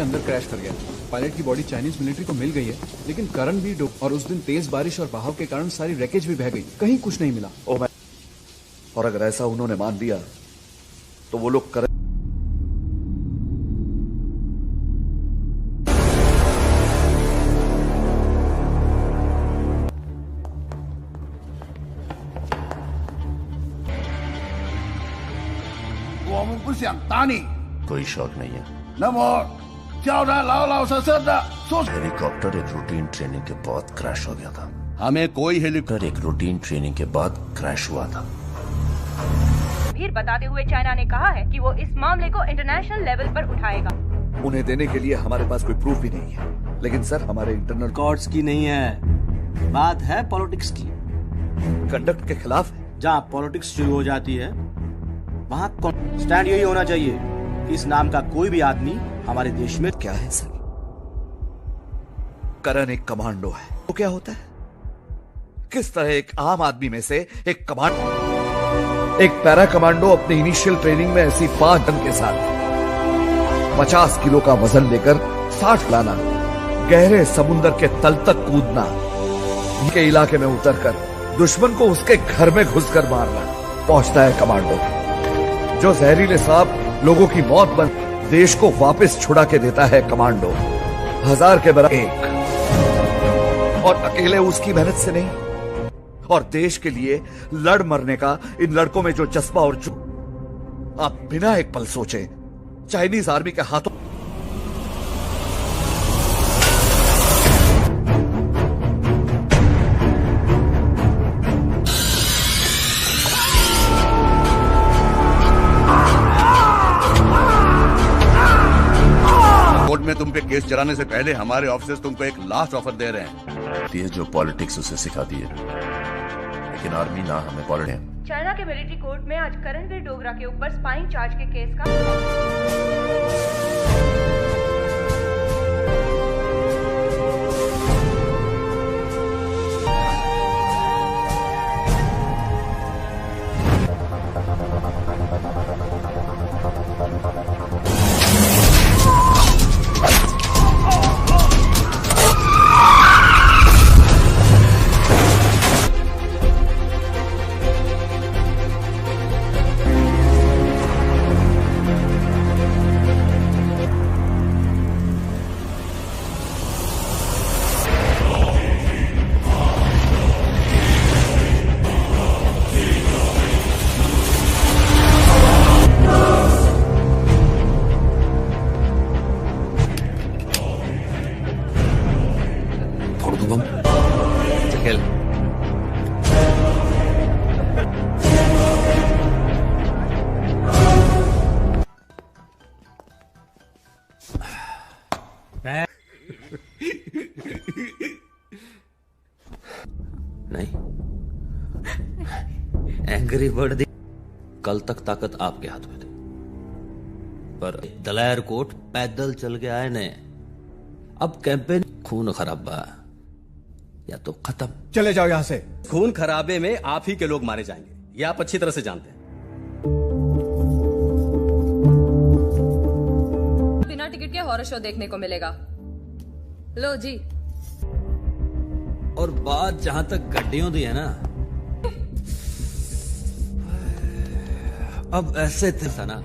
अंदर क्रैश कर गया। पायलट की बॉडी चाइनीज मिलिट्री को मिल गई है, लेकिन करण भी डूब और उस दिन तेज बारिश और बहाव के कारण सारी रैकेज भी बह गई, कहीं कुछ नहीं मिला। और अगर ऐसा उन्होंने मान लिया तो वो लोग करण कोई शौक नहीं है। 那么叫他老老实实的说。 हेलीकॉप्टर एक रूटीन ट्रेनिंग के बाद क्रैश हो गया था। हमें कोई हेलीकॉप्टर एक रूटीन ट्रेनिंग के बाद क्रैश हुआ था। फिर बताते हुए चाइना ने कहा है कि वो इस मामले को इंटरनेशनल लेवल पर उठाएगा। उन्हें देने के लिए हमारे पास कोई प्रूफ भी नहीं है, लेकिन सर हमारे इंटरनल कोर्ट्स की नहीं है, बात है पॉलिटिक्स की। कंडक्ट के खिलाफ है। जहाँ पॉलिटिक्स शुरू हो जाती है वहाँ स्टैंड यही होना चाहिए कि इस नाम का कोई भी आदमी हमारे देश में। क्या है सर? करण एक कमांडो है। वो क्या होता है? किस तरह एक आम आदमी में से एक कमांडो, एक पैरा कमांडो अपनी इनिशियल ट्रेनिंग में ऐसी 5 टन के साथ 50 किलो का वजन लेकर 60 लाना, गहरे समुद्र के तल तक कूदना, के इलाके में उतरकर दुश्मन को उसके घर में घुसकर मारना, पहुंचता है कमांडो जो जहरीले सांप लोगों की मौत बन देश को वापस छुड़ा के देता है। कमांडो 1000 के बराबर एक, और अकेले उसकी मेहनत से नहीं, और देश के लिए लड़ मरने का इन लड़कों में जो जज्बा और जो आप बिना एक पल सोचे चाइनीज आर्मी के हाथों में तुम पे केस चलाने से पहले हमारे ऑफिसर्स तुमको एक लास्ट ऑफर दे रहे हैं। ये जो पॉलिटिक्स उसे सिखाती है, लेकिन आर्मी ना हमें पॉलिटिक्स। चाइना के मिलिट्री कोर्ट में आज करणवीर डोगरा के ऊपर स्पाइंग चार्ज के केस का नहीं, एंग्री बर्ड कल तक ताकत आपके हाथ में थी, पर दलेर कोट पैदल चल के आए ने। अब कैंपेन खून खराबा या तो खत्म। चले जाओ यहाँ से। खून खराबे में आप ही के लोग मारे जाएंगे, ये आप अच्छी तरह से जानते हैं। बिना टिकट के हॉरर शो देखने को मिलेगा। लो जी। और बात जहां तक गड्डियों दी है ना, अब ऐसे थे ना,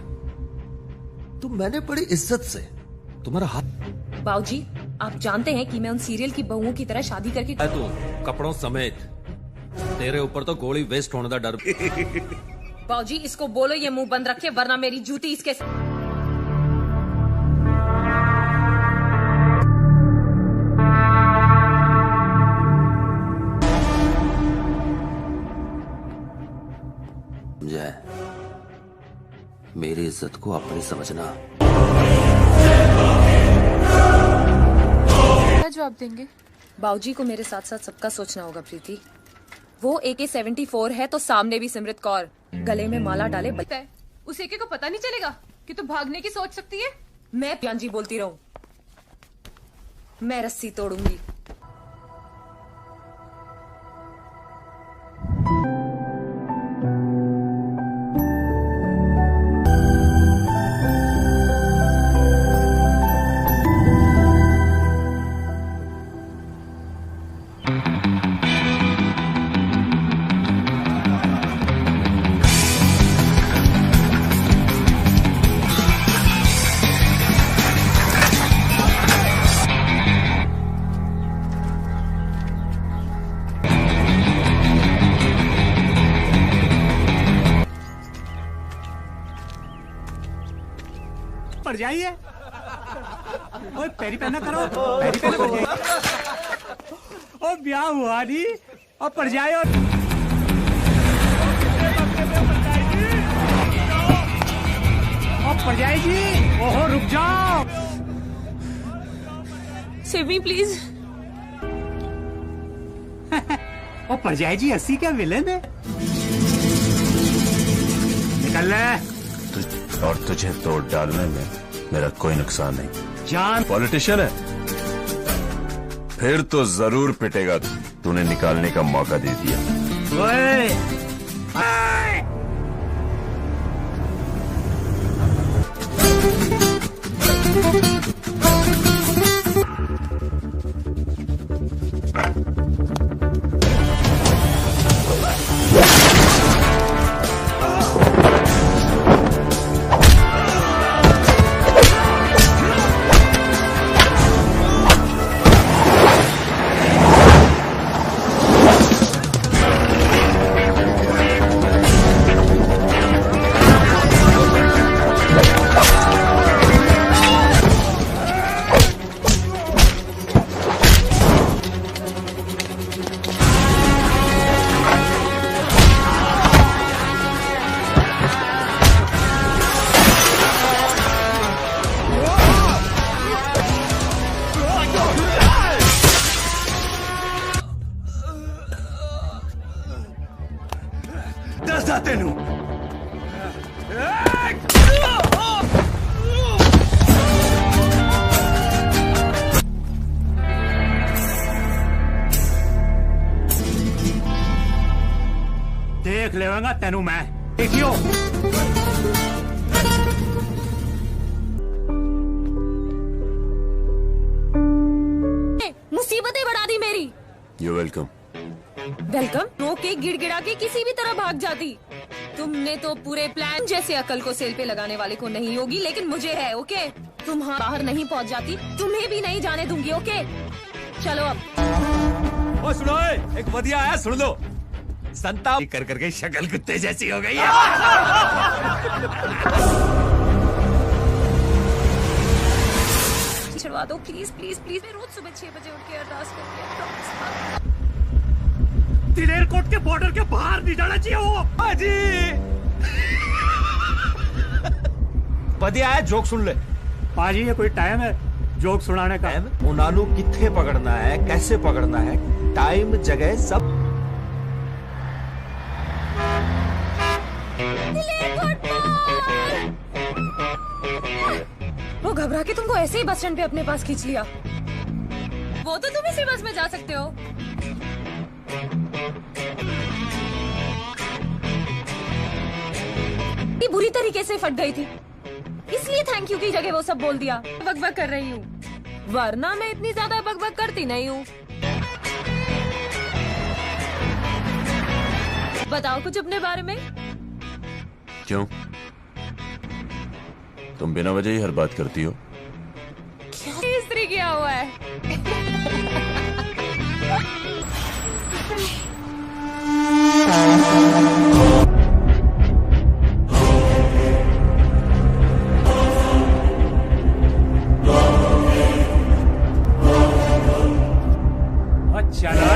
तो मैंने बड़ी इज्जत से तुम्हारा हाथ। बाऊजी, आप जानते हैं कि मैं उन सीरियल की बहुओं की तरह शादी करके तू कपड़ों समेत, तेरे ऊपर तो गोली वेस्ट होने का डर। बाऊजी, इसको बोलो ये मुंह बंद रखे, वरना मेरी जूती इसके मेरी इज्जत को अपनी समझना। क्या जवाब देंगे? बाऊजी को मेरे साथ साथ सबका सोचना होगा प्रीति। वो AK-74 है तो सामने भी सिमरत कौर, गले में माला डाले उस एके को पता नहीं चलेगा कि तू भागने की सोच सकती है। मैं प्याजी बोलती रहूं, मैं रस्सी तोड़ूंगी। पड़ जाइए। ओए पैरी पहना करो, पैरी पहना पड़ जाइए। ओ ब्याह हुआ नहीं और पड़ जाए और पड़ जाएगी। ओहो रुक जाओ। Save me please. और पड़ जाएगी 80 क्या विलेन है। निकल ले। और तुझे तोड़ डालने में मेरा कोई नुकसान नहीं। जान पॉलिटिशियन है, फिर तो जरूर पिटेगा। तूने निकालने का मौका दे दिया। ओए देख लेवांगा तेनू मैं। देखियो मुसीबतें बढ़ा दी मेरी। You welcome. वेलकम रो के गिड़गिड़ा के किसी भी तरह भाग जाती। तुमने तो पूरे प्लान जैसे अकल को सेल पे लगाने वाले को नहीं होगी, लेकिन मुझे है। ओके तुम बाहर नहीं पहुंच जाती, तुम्हें भी नहीं जाने दूंगी। ओके चलो अब। ओ सुनो, एक बढ़िया है, सुन लो। संता कर करके शक्ल कुत्ते जैसी हो गई है। छुड़वा दो प्लीज प्लीज प्लीज। मैं रोज सुबह 6 बजे उठ के अरदास करती हूँ। दिलेर कोट के बॉर्डर के बाहर नहीं जाना चाहिए वो। जी बढ़िया है, जोक सुन ले। पाजी ये कोई टाइम है जोक सुनाने का? उनानू किथे पकड़ना है, कैसे पकड़ना है, टाइम जगह सब। वो घबरा के तुमको ऐसे ही बस स्टैंड पे अपने पास खींच लिया। वो तो तुम इसी बस में जा सकते हो। ये बुरी तरीके से फट गई थी, इसलिए थैंक यू की जगह वो सब बोल दिया। बकबक कर रही हूँ, वरना मैं इतनी ज्यादा बकबक करती नहीं हूँ। बताओ कुछ अपने बारे में। क्यों, तुम बिना वजह ही हर बात करती हो? क्या स्त्री किया हुआ है? अच्छा ना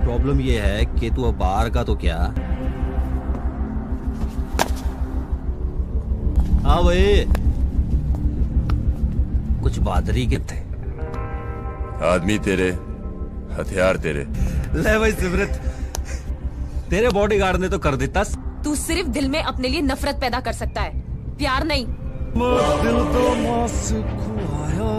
प्रॉब्लम ये है कि तू अब बाहर का तो क्या। हाँ भाई, कुछ बहादुरी के थे। आदमी तेरे, हथियार तेरे। ले भाई सिमरत, तेरे बॉडीगार्ड ने तो कर देता। तू सिर्फ दिल में अपने लिए नफरत पैदा कर सकता है, प्यार नहीं। दिल तो मौत खुआया।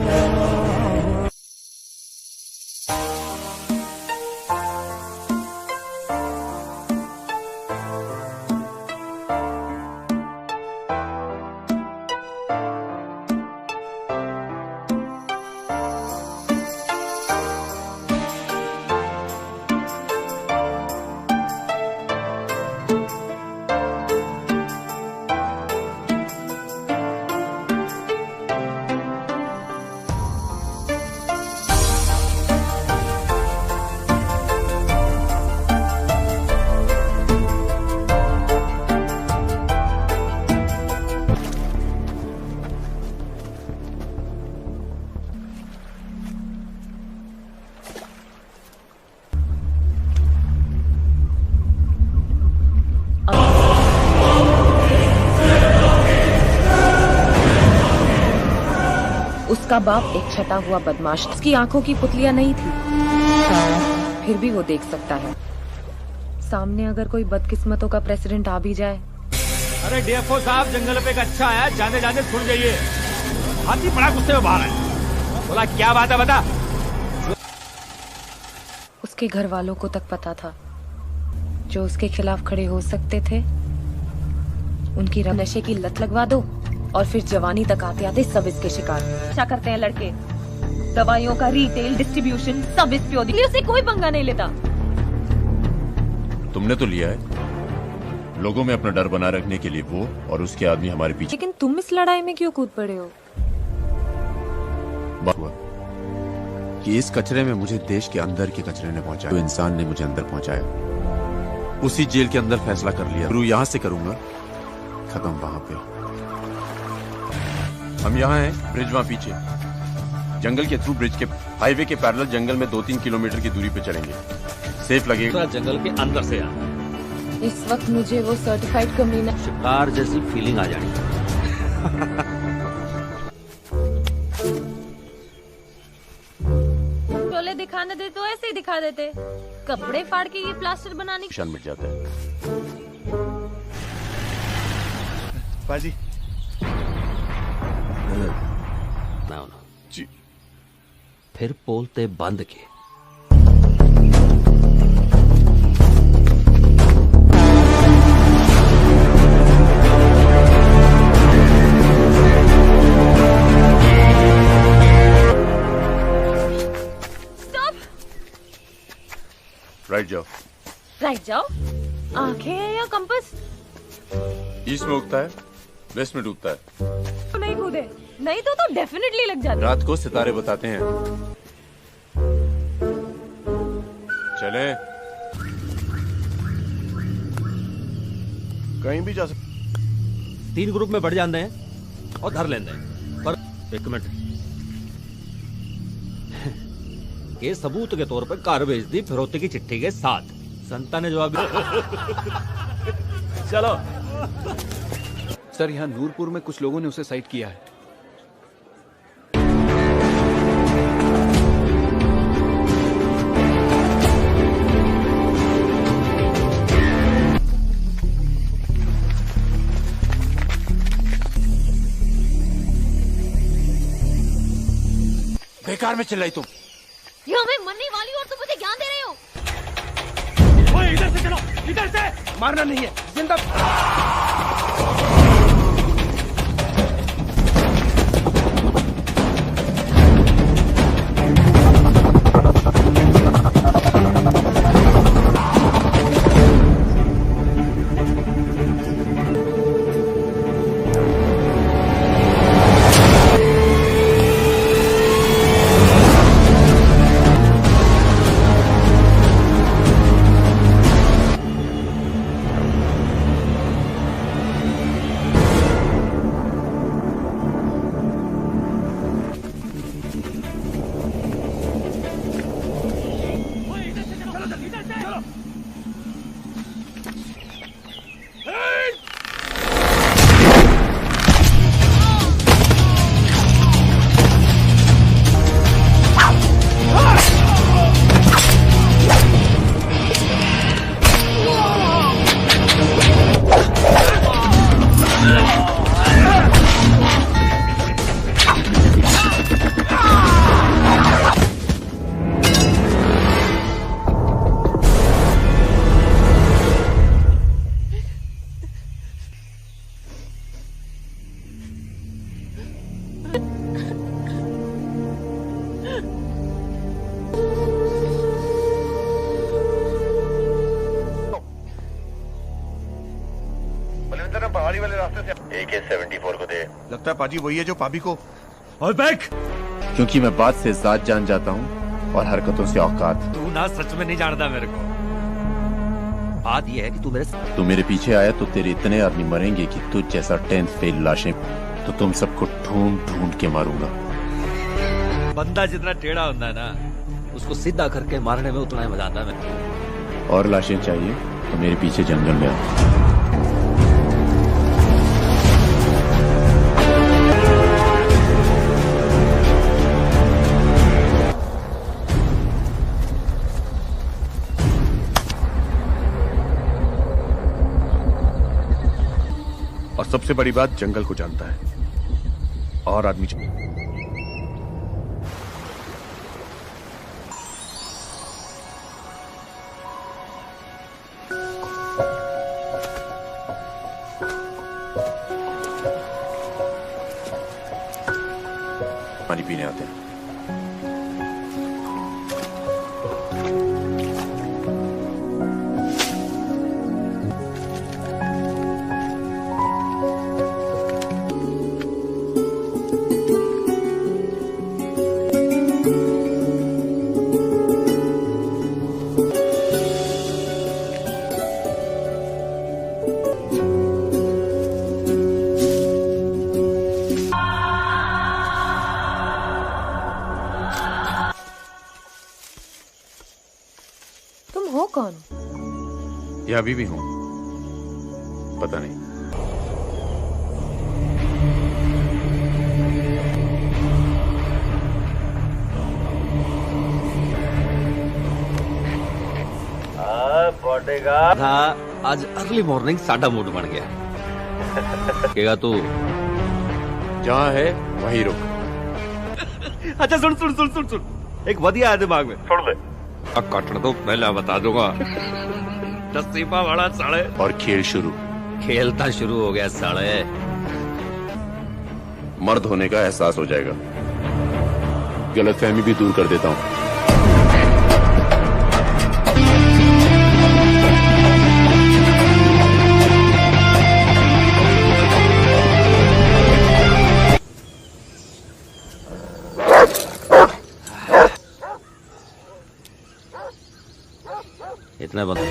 उसका बाप एक छटा हुआ बदमाश, उसकी आंखों की पुतलियां नहीं थी, फिर भी वो देख सकता है। सामने अगर कोई बदकिस्मतों का प्रेसिडेंट आ भी जाए। अरे डीएफओ साहब, जंगल पे एक अच्छा आया, जाने जाने छुड़ जाइए। हाथी बड़ा गुस्से में बाहर है। बोला क्या बात है, बता। उसके घर वालों को तक पता था, जो उसके खिलाफ खड़े हो सकते थे। उनकी नशे की लत लगवा दो और फिर जवानी तक आते आते सब इसके शिकार। क्या करते हैं लड़के, दवाइयों का रिटेल डिस्ट्रीब्यूशन सब इस पे होती, उससे कोई पंगा नहीं लेता। तुमने तो लिया है, लोगों में अपना डर बना रखने के लिए वो और उसके आदमी हमारे पीछे। लेकिन तुम इस लड़ाई में क्यों कूद पड़े हो? बात हुआ कि इस कचरे में मुझे देश के अंदर के कचरे ने पहुंचाया, तो इंसान ने मुझे अंदर पहुंचाया। उसी जेल के अंदर फैसला कर लिया, शुरू यहां से करूंगा, खत्म वहां पे। हम यहाँ हैं, ब्रिज वहां पीछे, जंगल के थ्रू ब्रिज के हाईवे के पैरेलल जंगल में 2-3 किलोमीटर की दूरी पे चलेंगे, सेफ लगेगा। जंगल के अंदर से आना। इस वक्त मुझे वो सर्टिफाइड कमीना शिकार जैसी फीलिंग आ जानी। टोले दिखाने दे तो ऐसे ही दिखा देते, कपड़े फाड़ के ये प्लास्टर बनाने निशान मिट जाता है। पाजी ना जी। फिर पोलते बंद के। राइट जाओ। राइट जाओ? आंखें हैं या कंपास? ईस्ट में उगता है, वेस्ट में डूबता है। तो नहीं कूदे, नहीं तो डेफिनेटली लग जाते। रात को सितारे बताते हैं। चले, कहीं भी जा सकते। 3 ग्रुप में बढ़ जाते हैं और धर लेते हैं, पर एक मिनट के सबूत के तौर पर कार भेज दी फिरौती की चिट्ठी के साथ। संता ने जवाब चलो सर, यहाँ नूरपुर में कुछ लोगों ने उसे साइट किया है। बेकार में चिल्लाई तुम। यहाँ मैं मरने वाली हूँ और तुम मुझे ज्ञान दे रहे हो। ओए इधर से चलो, इधर से। मारना नहीं है, जिंदा। पहाड़ी वाले रास्ते से AK-74 को दे। लगता है पाजी वही है जो पाबी को। और बैक, क्योंकि मैं बात से जात जान जाता हूँ और हरकतों से औकात। तू ना सच में नहीं जानता मेरे को। बात ये है कि तू मेरे पीछे आया तो तेरे इतने आदमी मरेंगे कि तुझ जैसा 10th फेल लाशें, तो तुम सबको ढूंढ ढूंढ के मारूंगा। बंदा जितना टेढ़ा होता है ना, उसको सीधा करके मारने में उतना ही मजा आता है। और लाशें चाहिए तो मेरे पीछे जंगल में आओ। सबसे बड़ी बात, जंगल को जानता है और आदमी पानी पीने आते हैं। तुम हो कौन? या अभी भी हूं, पता नहीं। था आज अर्ली मॉर्निंग साडा मूड बन गया। कहेगा तू जहां है वहीं रुक। अच्छा सुन सुन सुन सुन सुन, एक वधिया है दिमाग में, सुन ले। कटन तो पहले बता दूंगा, नसीबा वाला साले। और खेल शुरू। खेलता शुरू हो गया साले। मर्द होने का एहसास हो जाएगा। गलतफहमी भी दूर कर देता हूं। इतना बता।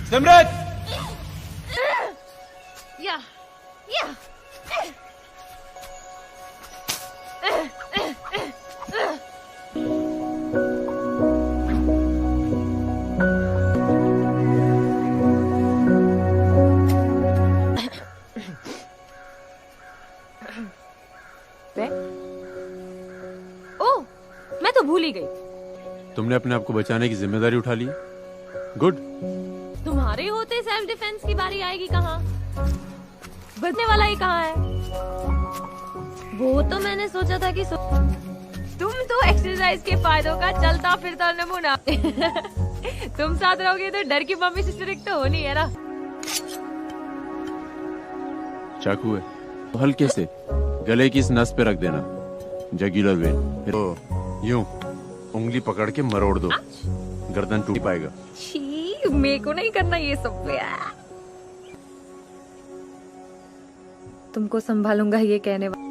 सिमरत, या या ओह, मैं तो भूल ही गई। तुमने अपने आप को बचाने की जिम्मेदारी उठा ली। गुड। तुम्हारे होते सेल्फ डिफेंस की बारी आएगी कहाँ? बचने वाला ही कहाँ है? वो तो मैंने सोचा था कि तुम तो एक्सरसाइज के फायदों का चलता फिरता नमूना। तुम साथ रहोगे तो डर की मम्मी से स्ट्रिक्ट तो होनी है ना। चाकू है तो हल्के से गले की इस नस पे रख देना, जगुलर वेन। फिर यूं उंगली पकड़ के मरोड़ दो, गर्दन टूट पाएगा। छी, मेरे को नहीं करना ये सब। तुमको संभालूंगा ये कहने वाला।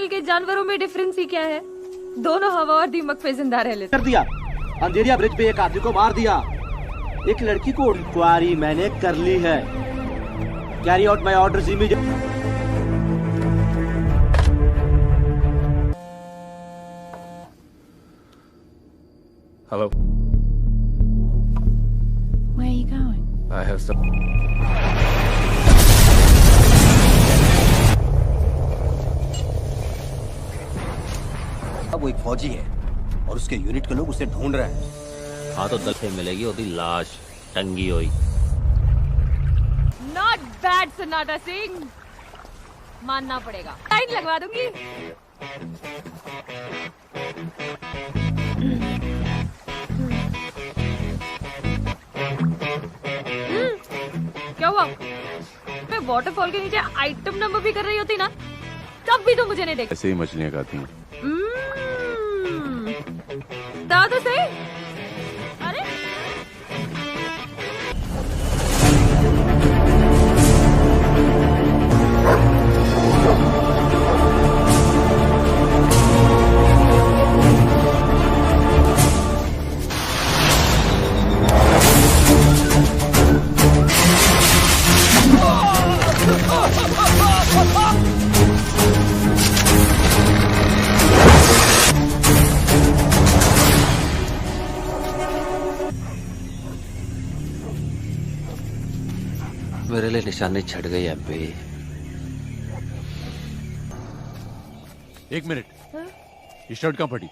के जानवरों में डिफरेंस ही क्या है? दोनों हवा और दीमक पे जिंदा रह लेते। कर दिया अंधेरिया ब्रिज पे एक आदमी को मार दिया, एक लड़की को इंक्वायरी मैंने कर ली है। Carry out my orders immediately. Hello, Where are you going? I have some. अब वो एक फौजी है और उसके यूनिट के लोग उसे ढूंढ रहे हैं। हाँ तो दल से मिलेगी ओदी लाश टंगी हुई। नॉट बैड सन्नाटा सिंह, मानना पड़ेगा। लाइन लगवा दूंगी। क्या हुआ? मैं वाटरफॉल के नीचे आइटम नंबर भी कर रही होती ना, तब भी तो मुझे नहीं देखा। ऐसे ही मछलियां खाती हैं। दादा सही। अरे मेरे लिए निशानी छट गई एमपी। एक मिनट, ये शर्ट कहाँ फटी?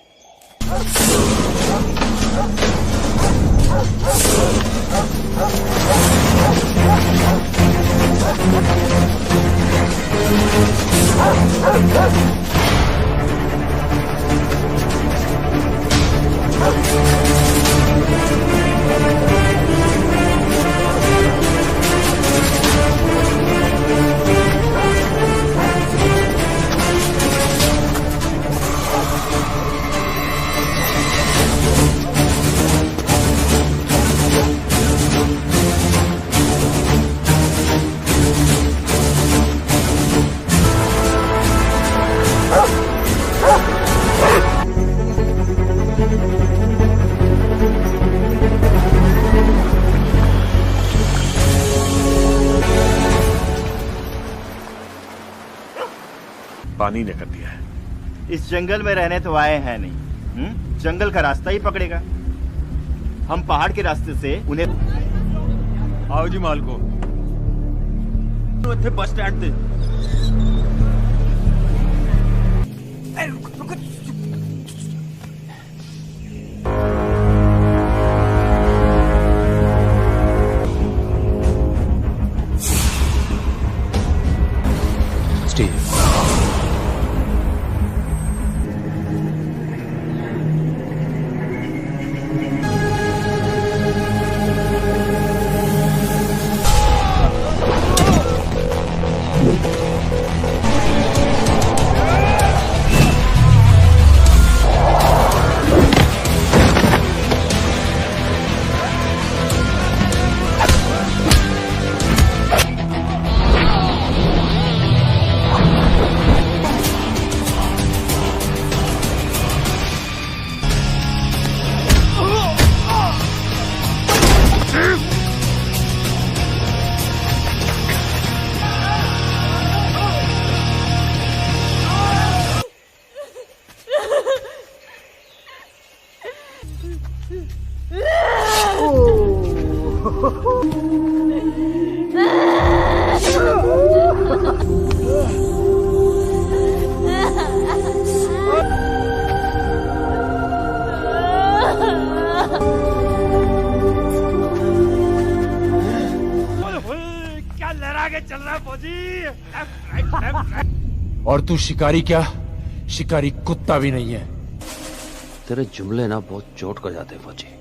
पानी ने कर दिया है। इस जंगल में रहने तो आए हैं नहीं, जंगल का रास्ता ही पकड़ेगा। हम पहाड़ के रास्ते से उन्हें आओ जी मालको थे बस स्टैंड से। स्टीव, क्या लहरा के चल रहा फौजी? और तू शिकारी क्या, शिकारी कुत्ता भी नहीं है। तेरे जुमले ना बहुत चोट कर जाते फौजी।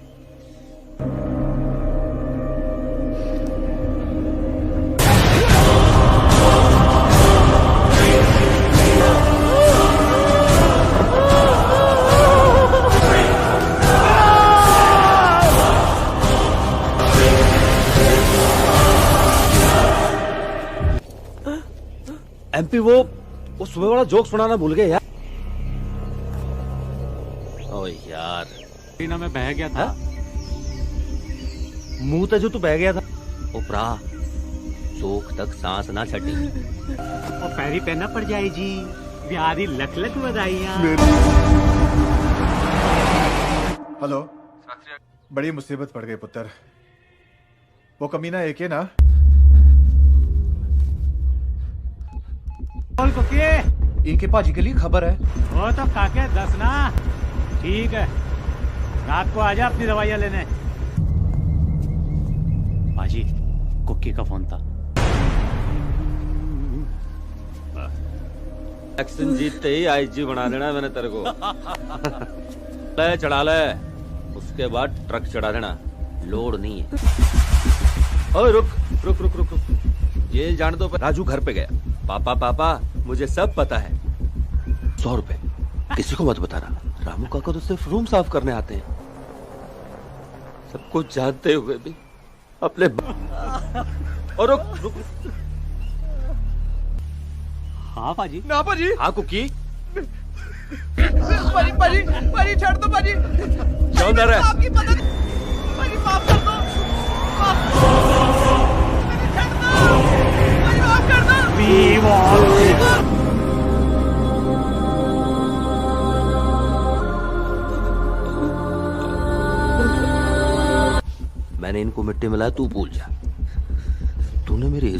एमपी वो सुबह वाला जोक सुनाना भूल गए यार। ओ यार, ना मैं बह गया था। मुंह तो जो तू बह गया था। उपरा चोक तक सांस ना छटी। और पैरी पहना पड़ जाए जी। बिहारी लख लख बधाइयां। हेलो, बड़ी मुसीबत पड़ गई पुत्र। वो कमीना एक है ना? इनके पाजी के लिए खबर है। वो तो काके दस ना। ठीक है, रात को आजा अपनी दवाइयां लेने। पाजी, कुक्की का फोन था। एक्शन जीतते ही आईजी बना देना मैंने तेरे को। ले चढ़ा ले, उसके बाद ट्रक चढ़ा देना। लोड नहीं है। ओए रुक रुक रुक रुक रुक, ये जान दो। राजू घर पे गया। पापा मुझे सब पता है। 100 रुपए किसी को मत बताना। रामू काका तो सिर्फ रूम साफ करने आते हैं। सब कुछ जानते हुए भी अपने और रुक। हाँ पाजी। ना पाजी। हाँ कुकी। पाजी छोड़ दो पाजी। क्यों डर है? आपकी मदद। पाजी माफ कर दो। माफ कर दो। मैंने इनको मिट्टी मिलाया, तू भूल जा। तूने मेरी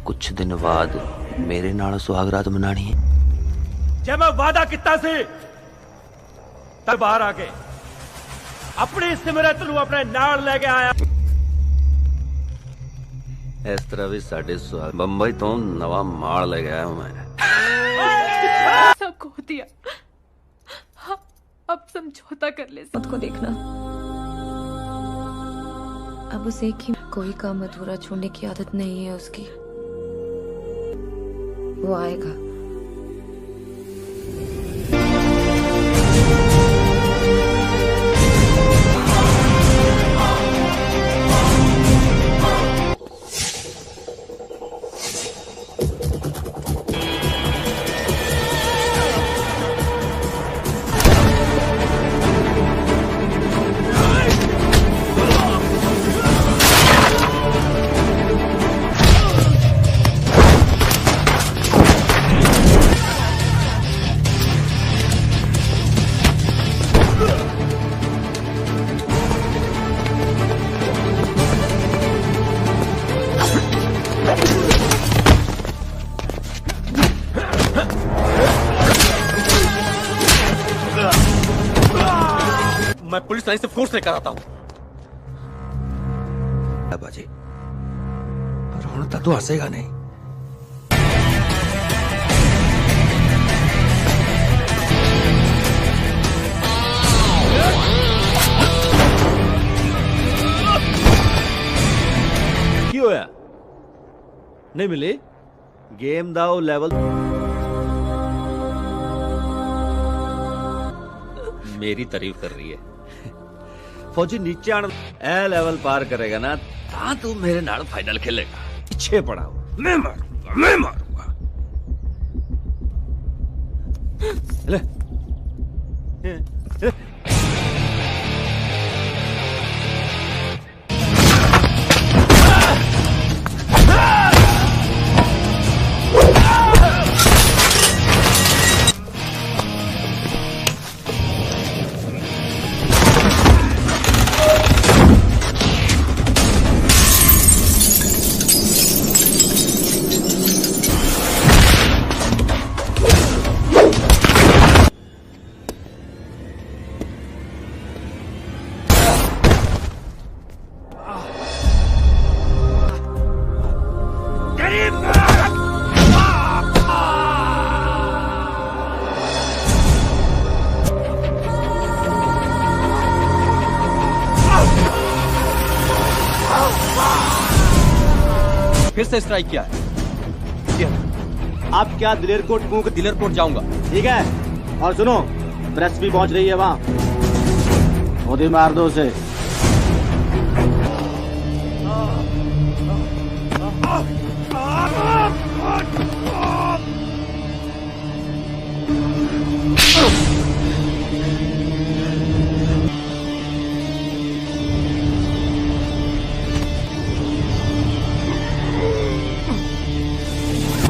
कुछ दिन बाद मेरे नाल सुहागरात मनानी है। जब मैं वादा किता से तब बाहर आके अपनी सिमरत नूं अपने नाल लेके आया। इस तरह भी साढ़े स्वाद बंबई तो नवा माल ले गया हूं मैं। सब खो दिया, हाँ, अब समझौता कर ले। खुद को देखना, अब उसे एक ही कोई काम अधूरा छोड़ने की आदत नहीं है उसकी। वो आएगा। मैं पुलिस लाइन से फोर्स लेकर आता हूं। बाजी रोना तो हंसेगा नहीं। क्यों होया? नहीं मिली गेम दाओ लेवल। मेरी तारीफ कर रही है। फौजी नीचे आना ए लेवल पार करेगा ना ता तू मेरे नाल फाइनल खेलेगा। पीछे पड़ा हो। मैं मारूंगा, मैं मारूंगा। ले फिर से स्ट्राइक किया है। आप क्या दिलेर कोट मुंह दिलेर कोट जाऊंगा। ठीक है, और सुनो प्रेस भी पहुंच रही है वहां, मोदी मार दो उसे।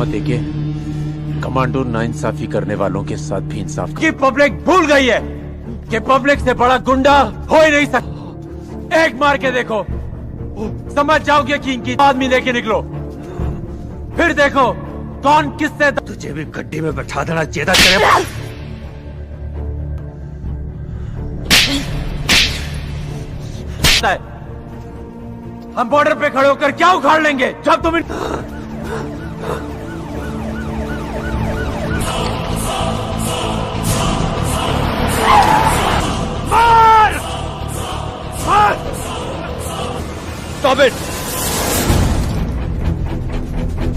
देखे कमांडो नाइंसाफी करने वालों के साथ भी इंसाफ कि पब्लिक भूल गई है कि पब्लिक से बड़ा गुंडा हो ही नहीं सकता। एक मार के देखो, समझ जाओगे कि इनकी आदमी लेके निकलो, फिर देखो कौन किससे। तुझे भी गड्डी में बैठा देना चेता करे। हम बॉर्डर पे खड़े होकर क्या उखाड़ लेंगे जब तुम मार! मार! Stop it!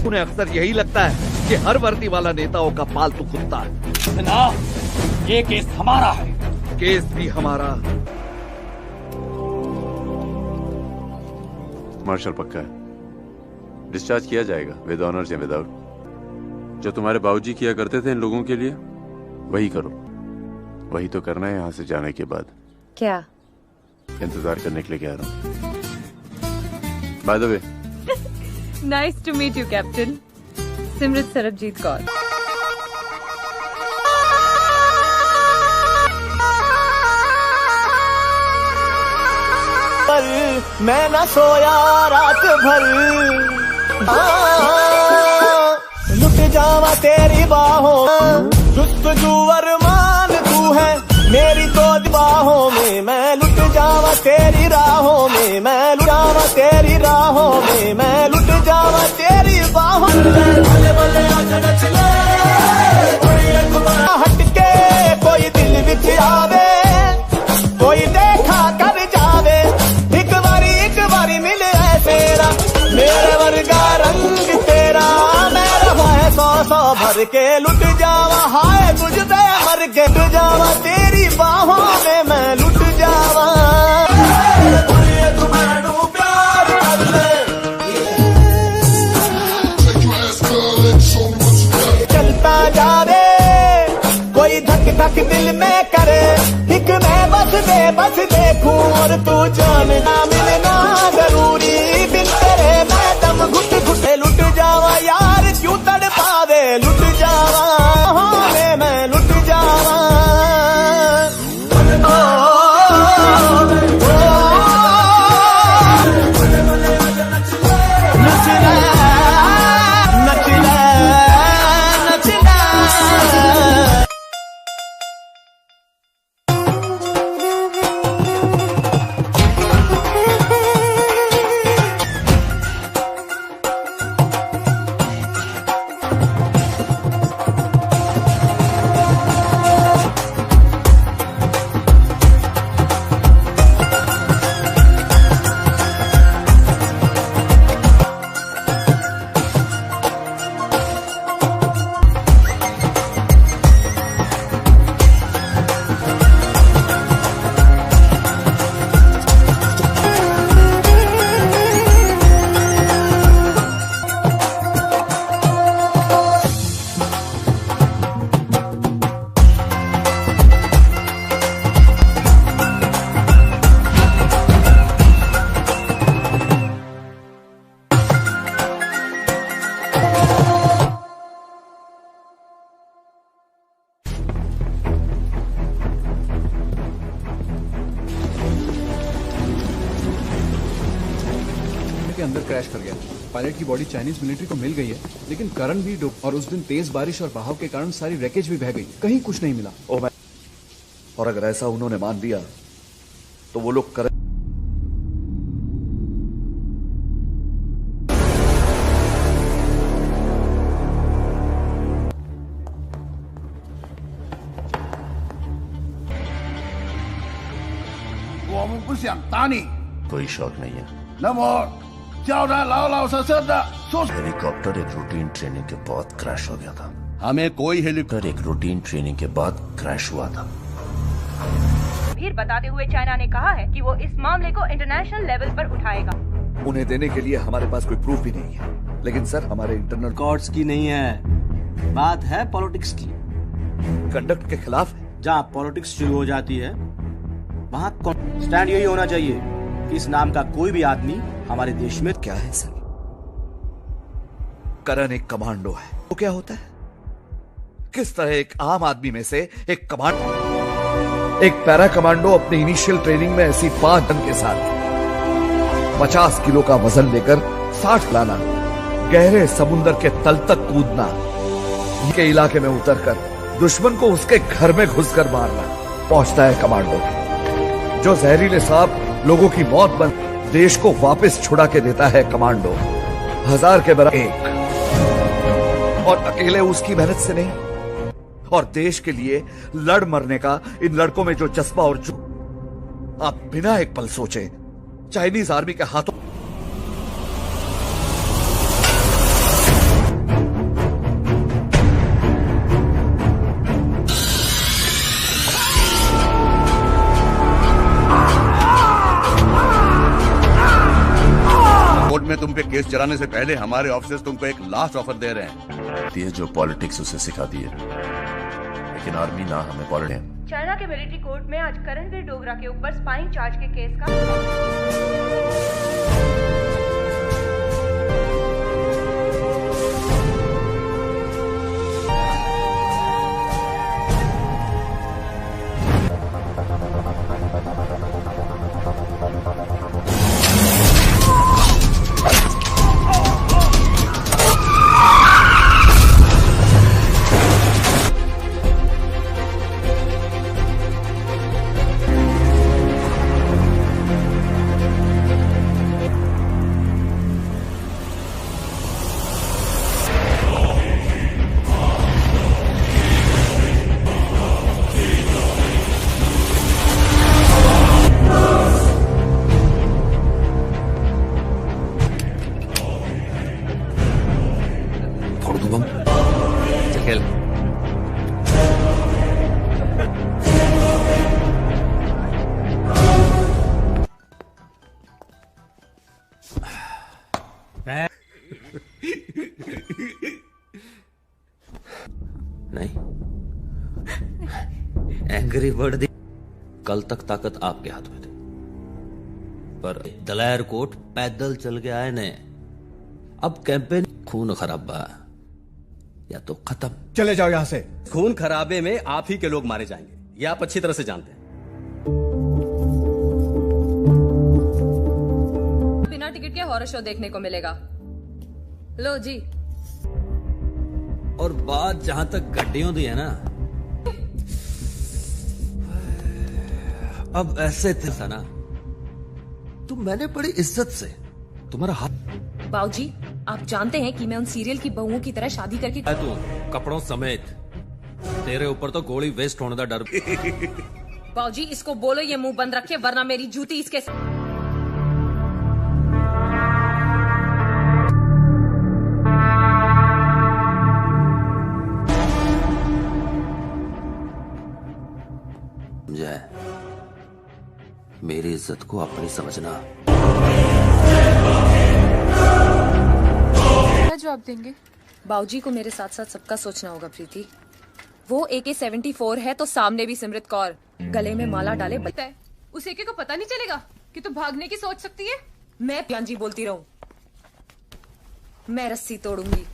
उन्हें अक्सर यही लगता है कि हर वर्दी वाला नेताओं का पालतू कुत्ता है। ना, ये केस हमारा है। केस भी हमारा। मार्शल पक्का है, डिस्चार्ज किया जाएगा विद ऑनर्स या विदाउट। जो तुम्हारे बाबूजी किया करते थे इन लोगों के लिए वही करो। वही तो करना है यहाँ से जाने के बाद। क्या? इंतजार करने के लिए कह रहा हूँ। By the way, nice to meet you captain. Simrat Sarabjit Kaur. मैं न सोया रात भर, लुट जावा तेरी बाहों, जुस्तजू अरमान तू है मेरी तो बाहों में मैं लुट जावा तेरी राहों में, मैं लुट जावा तेरी राहों में, मैं लुट जावा तेरी बाहों में। हटके कोई दिल बिच आवे, कोई देखा कर जावे, एक बारी मिले है तेरा, मेरे वर्गा रंग तेरा, मैं रहा है 100 भर के लुट जावा, हाय तुझ पे मर के लुट जावा तेरी बाहों में, मैं लुट जावा। चलता जावे कोई धक धक दिल में करे, एक मैं बस देखूं और तू जानना मिलना जरूरी, बिन तेरे मैं दम घुट घुटे लुट जावा, यार क्यों तड़ पावे लुट जावा, हाँ मैं लुट जावा। के अंदर क्रैश कर गया। पायलट की बॉडी चाइनीज मिलिट्री को मिल गई है, लेकिन करण भी डूब और उस दिन तेज बारिश और बहाव के कारण सारी रैकेज भी बह गई, कहीं कुछ नहीं मिला। ओ मैं, और अगर ऐसा उन्होंने मान लिया तो वो लोग करण कोई शौक नहीं है। हेलीकॉप्टर एक रूटीन ट्रेनिंग के बाद क्रैश हो गया था। हमें कोई हेलीकॉप्टर एक रूटीन ट्रेनिंग के बाद क्रैश हुआ था। फिर बताते हुए चाइना ने कहा है कि वो इस मामले को इंटरनेशनल लेवल पर उठाएगा। उन्हें देने के लिए हमारे पास कोई प्रूफ भी नहीं है, लेकिन सर हमारे इंटरनल रिकॉर्ड्स की नहीं है, बात है पॉलिटिक्स की। कंडक्ट के खिलाफ है। जहाँ पॉलिटिक्स शुरू हो जाती है वहाँ स्टैंड यही होना चाहिए कि इस नाम का कोई भी आदमी हमारे देश में। क्या है सर? करण एक कमांडो है। वो क्या होता है? किस तरह एक आम आदमी में से एक कमांडो, एक पैरा कमांडो अपनी इनिशियल ट्रेनिंग में ऐसी 5 टन के साथ 50 किलो का वजन लेकर 60 लाना, गहरे समुद्र के तल तक कूदना, के इलाके में उतरकर दुश्मन को उसके घर में घुसकर मारना, पहुंचता है कमांडो जो जहरीले सांप लोगों की मौत बन देश को वापस छुड़ा के देता है कमांडो। 1000 के बराबर एक, और अकेले उसकी मेहनत से नहीं, और देश के लिए लड़ मरने का इन लड़कों में जो जज्बा और जो आप बिना एक पल सोचे चाइनीज आर्मी के हाथों में तुम पे केस चलाने से पहले हमारे ऑफिसर्स तुमको एक लास्ट ऑफर दे रहे हैं। ये जो पॉलिटिक्स उसे सिखा दी है, लेकिन आर्मी ना हमें पॉलिटिक्स। चाइना के मिलिट्री कोर्ट में आज करणवीर डोगरा के ऊपर स्पाइंग चार्ज के केस का शुभम खेल। नहीं, एंग्री बर्ड कल तक ताकत आपके हाथ में थी, पर दलेर कोट पैदल चल के आए ने। अब कैंपेन खून खराबा या तो खत्म। चले जाओ यहाँ से। खून खराबे में आप ही के लोग मारे जाएंगे, ये आप अच्छी तरह से जानते हैं। बिना टिकट के हॉरर शो देखने को मिलेगा। लो जी। और बात जहां तक गड्डियों दी है ना, अब ऐसे था ना, तो मैंने बड़ी इज्जत से तुम्हारा हाथ। बाऊजी, आप जानते हैं कि मैं उन सीरियल की बहुओं की तरह शादी करके तू कपड़ों समेत, तेरे ऊपर तो गोली वेस्ट होने का डर। बाऊजी, इसको बोलो ये मुंह बंद रखे, वरना मेरी जूती इसके। समझे? मेरी इज्जत को अपनी समझना। क्या जवाब देंगे? बाऊजी को मेरे साथ साथ सबका सोचना होगा प्रीति। वो AK-74 है तो सामने भी सिमरत कौर, गले में माला डाले बलता है। उस एके को पता नहीं चलेगा कि तू भागने की सोच सकती है। मैं प्याजी बोलती रहूं, मैं रस्सी तोड़ूंगी।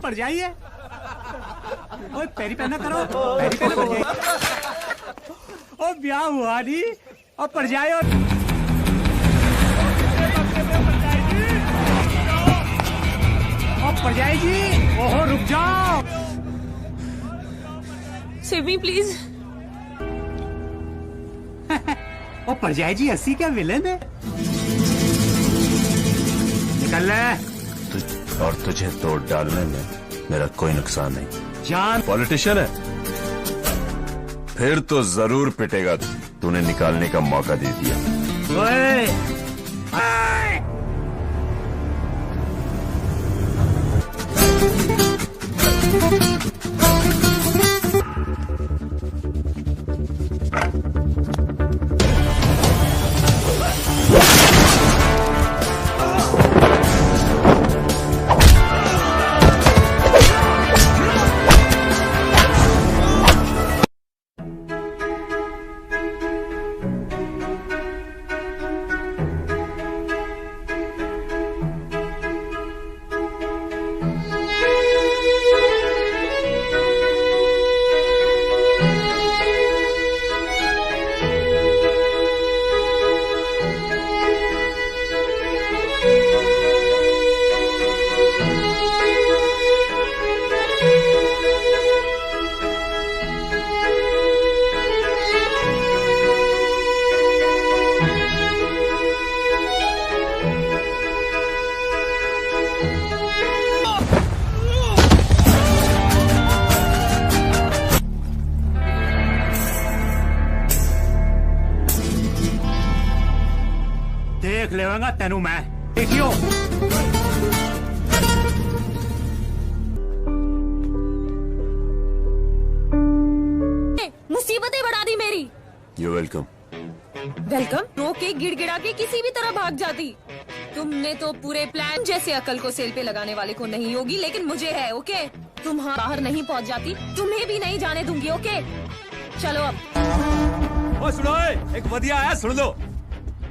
पड़ जाइए। ओए पैरी पहना करो, पैरी पहना पड़ जाइए। ओ ब्याह हुआ नहीं और पड़ जाए। और पड़ जाएगी। ओहो रुक जाओ। Save me please. ओ पड़ जाएगी, अस्सी क्या विलेन है। निकल ले। और तुझे तोड़ डालने में मेरा कोई नुकसान नहीं। जान पॉलिटिशियन है, फिर तो जरूर पिटेगा। तूने निकालने का मौका दे दिया। ओए देख लेवांगा तेनू मैं। देखियो मुसीबतें बढ़ा दी मेरी। You welcome. वेलकम रो के गिड़गिड़ा के किसी भी तरह भाग जाती। तुमने तो पूरे प्लान जैसे अकल को सेल पे लगाने वाले को नहीं होगी, लेकिन मुझे है। ओके, तुम बाहर नहीं पहुंच जाती, तुम्हें भी नहीं जाने दूंगी। ओके चलो अब। ओ सुनो, एक बढ़िया है, सुन लो।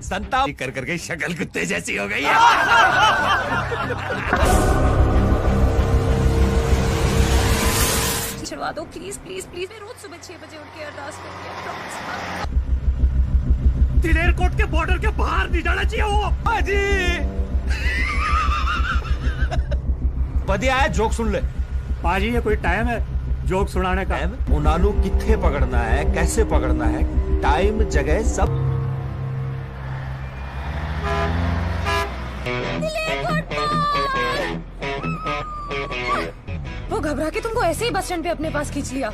संता कर करके शक्ल कुत्ते जैसी हो गई है। छुड़वा दो प्लीज प्लीज प्लीज। मैं रोज सुबह 6 बजे उठ के अरदास करती हूँ। एयरपोर्ट के बॉर्डर के बाहर नहीं जाना चाहिए वो। जी बढ़िया है, जोक सुन ले। पाजी ये कोई टाइम है जोक सुनाने का? उनानू किथे पकड़ना है, कैसे पकड़ना है, टाइम जगह सब। वो घबरा के तुमको ऐसे ही बस स्टैंड पे अपने पास खींच लिया।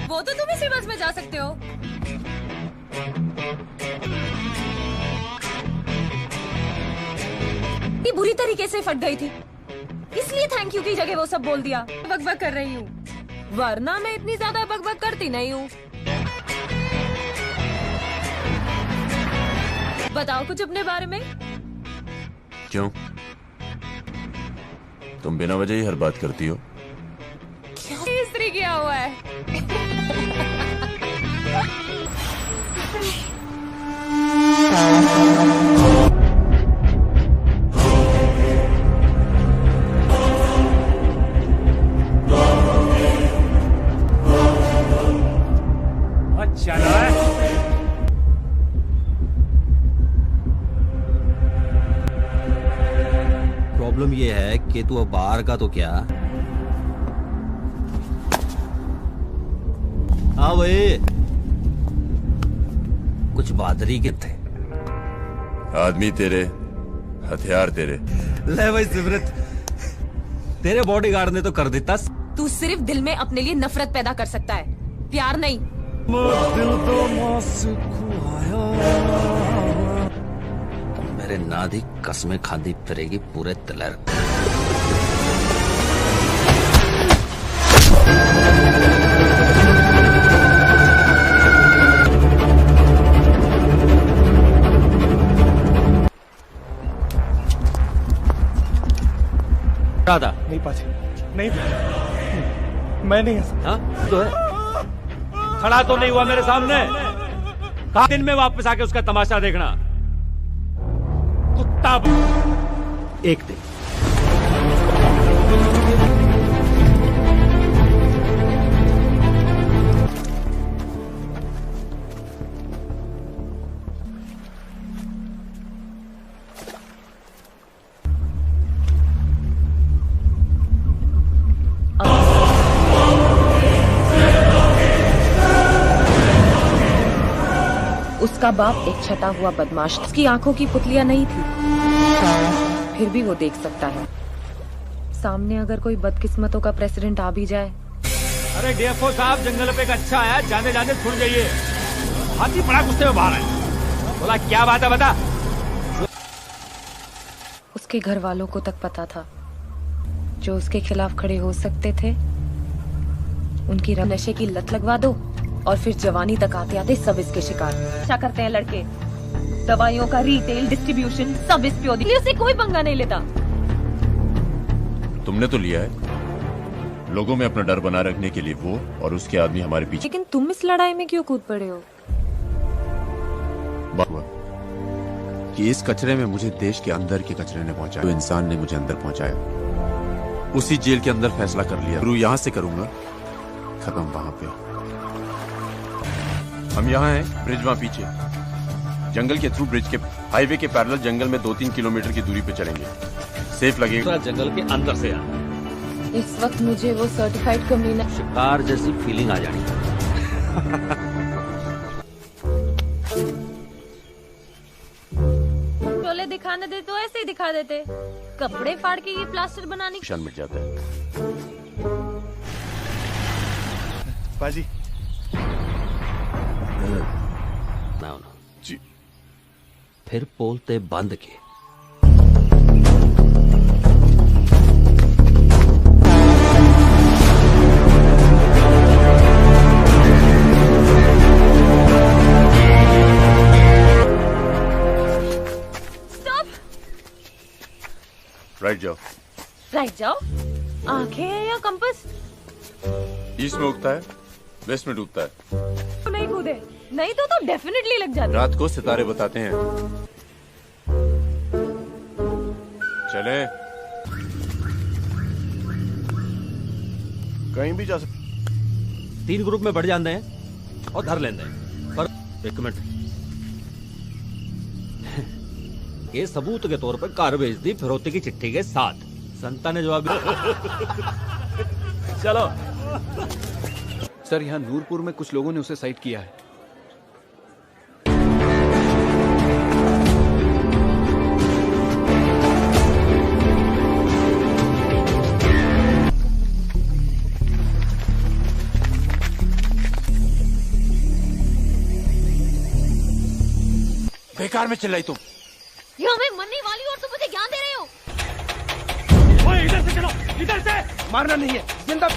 वो तो तुम इसी बस में जा सकते हो। ये बुरी तरीके से फट गई थी, इसलिए थैंक यू की जगह वो सब बोल दिया। बकबक कर रही हूँ, वरना मैं इतनी ज्यादा बकबक करती नहीं हूँ। बताओ कुछ अपने बारे में। क्यों? तुम बिना वजह ही हर बात करती हो। क्या इस्त्री किया हुआ है? अच्छा ना है। प्रॉब्लम ये है कि तू अब बाहर का तो क्या। हाँ भाई, कुछ बहादुरी के थे। आदमी तेरे, हथियार तेरे। ले भाई सिमरत, तेरे बॉडीगार्ड ने तो कर देता। तू सिर्फ दिल में अपने लिए नफरत पैदा कर सकता है, प्यार नहीं। मेरे नादी कसमें खादी फिरेगी पूरे तलर। राधा नहीं पाजी, नहीं मैं नहीं। हाँ तो है, खड़ा तो नहीं हुआ मेरे सामने। कहा दिन में वापस आके उसका तमाशा देखना। कुत्ता एक दिन। उसका बाप एक छटा हुआ बदमाश, उसकी आंखों की पुतलियां नहीं थी, फिर भी वो देख सकता है। सामने अगर कोई बदकिस्मतों का प्रेसिडेंट आ भी जाए। अरे डीएफओ साहब, जंगल पे एक अच्छा आया, जाने जाने छुड़ जाइए। हाथी बड़ा गुस्से में बाहर है। बोला क्या बात है बता। उसके घर वालों को तक पता था, जो उसके खिलाफ खड़े हो सकते थे। उनकी नशे की लत लगवा दो और फिर जवानी तक आते आते सब इसके शिकार। क्या करते हैं लड़के, दवाइयों का रिटेल डिस्ट्रीब्यूशन सब इस पे होती है, उससे कोई पंगा नहीं लेता। तुमने तो लिया है, लोगों में अपना डर बना रखने के लिए वो और उसके आदमी हमारे पीछे। लेकिन तुम इस लड़ाई में क्यों कूद पड़े हो? बात हुआ कि इस कचरे में मुझे देश के अंदर के कचरे ने पहुंचाया, तो इंसान ने मुझे अंदर पहुंचाया। उसी जेल के अंदर फैसला कर लिया, शुरू यहां से करूंगा, खत्म वहां पे। हम यहाँ हैं, ब्रिज वहाँ पीछे, जंगल के थ्रू ब्रिज के हाईवे के पैरेलल जंगल में 2-3 किलोमीटर की दूरी पे चलेंगे। सेफ लगेगा। जंगल के अंदर से आना। इस वक्त मुझे वो सर्टिफाइड कमीना शिकार जैसी फीलिंग आ जानी। चोले दिखाने दे तो ऐसे ही दिखा देते, कपड़े फाड़ के ये प्लास्टर बनाने निशान मिट जाता है। पाजी ना जी, फिर बोलते बंद के। राइट जाओ। राइट जाओ? आंखें हैं या कंपास? ईस्ट में उगता है, वेस्ट में डूबता है। तो नहीं कूदे, नहीं तो डेफिनेटली लग जाते। रात को सितारे बताते हैं। चले। कहीं भी जा सकते। 3 ग्रुप में बढ़ जाते हैं और धर लेते हैं। पर एक मिनट, ये सबूत के तौर पर कार भेज दी फिरौती की चिट्ठी के साथ। संता ने जवाब चलो सर, यहाँ नूरपुर में कुछ लोगों ने उसे साइट किया है। बेकार में चिल्लाई तुम। यहाँ मैं मरने वाली और तुम मुझे ज्ञान दे रहे हो। ओए इधर से चलो, इधर से। मारना नहीं है, जिंदा।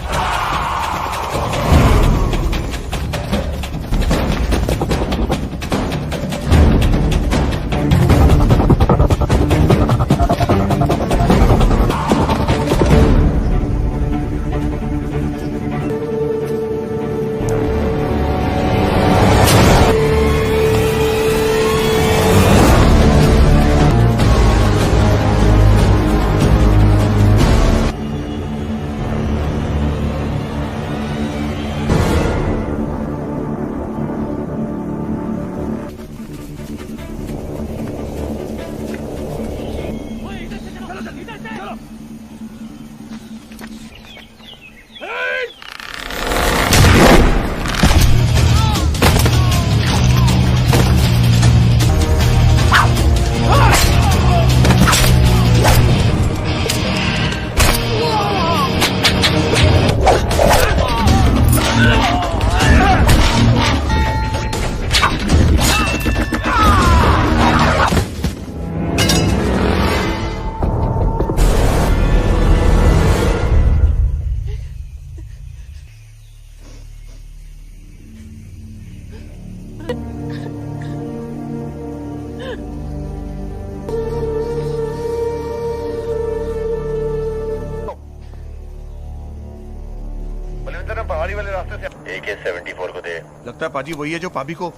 पहाड़ी वाले रास्ते से AK-74 को दे। लगता है पाजी वही है जो पाबी को।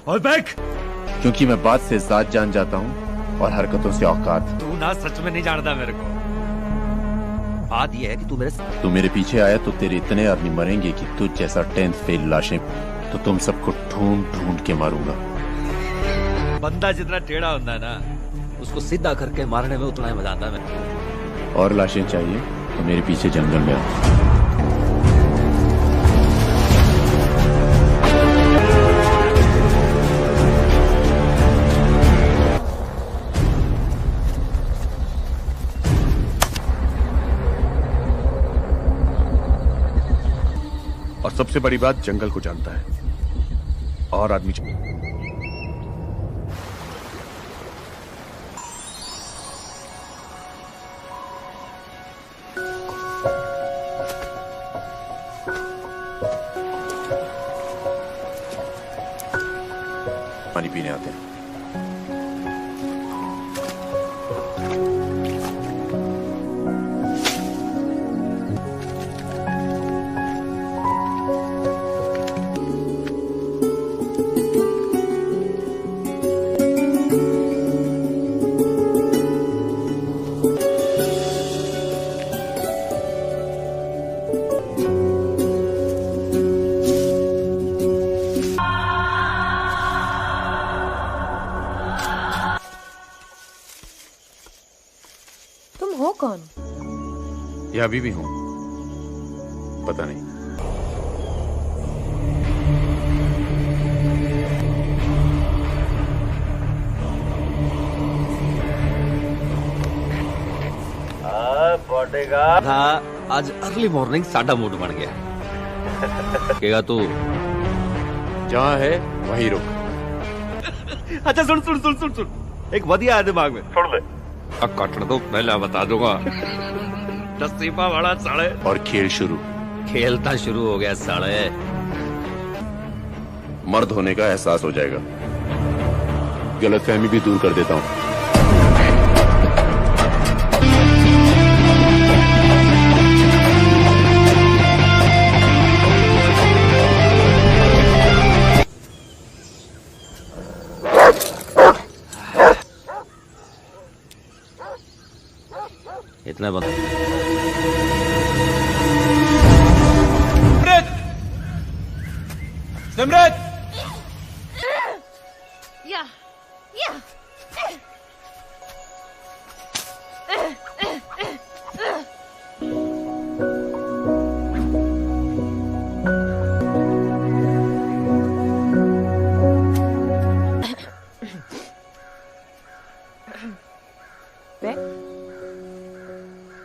और बैक, क्योंकि मैं बात से जात जान जाता हूँ और हरकतों से औकात। तू ना सच में नहीं जानता मेरे को। बात यह है कि तू मेरे पीछे आया तो तेरे इतने आदमी मरेंगे कि तुझ जैसा 10th फेल लाशें तो तुम सबको ढूंढ ढूंढ के मारूंगा। बंदा जितना टेढ़ा होता है ना, उसको सीधा करके मारने में उतना ही मजा आता है। और लाशें चाहिए तो मेरे पीछे जंगल में आओ। और सबसे बड़ी बात, जंगल को जानता है और आदमी पानी पीने आते हैं। कौन? या अभी भी हूं, पता नहीं। था आज अर्ली मॉर्निंग साडा मूड बन गया। कहेगा तू जहां है वहीं रुक। अच्छा सुन सुन सुन सुन सुन, एक वधिया है दिमाग में, सुन ले। अब काटने दो, पहले बता दूंगा। नसीबा बड़ा साले। और खेल शुरू। खेलता शुरू हो गया साले। मर्द होने का एहसास हो जाएगा। गलतफहमी भी दूर कर देता हूं। इतना बंद सिमरत! या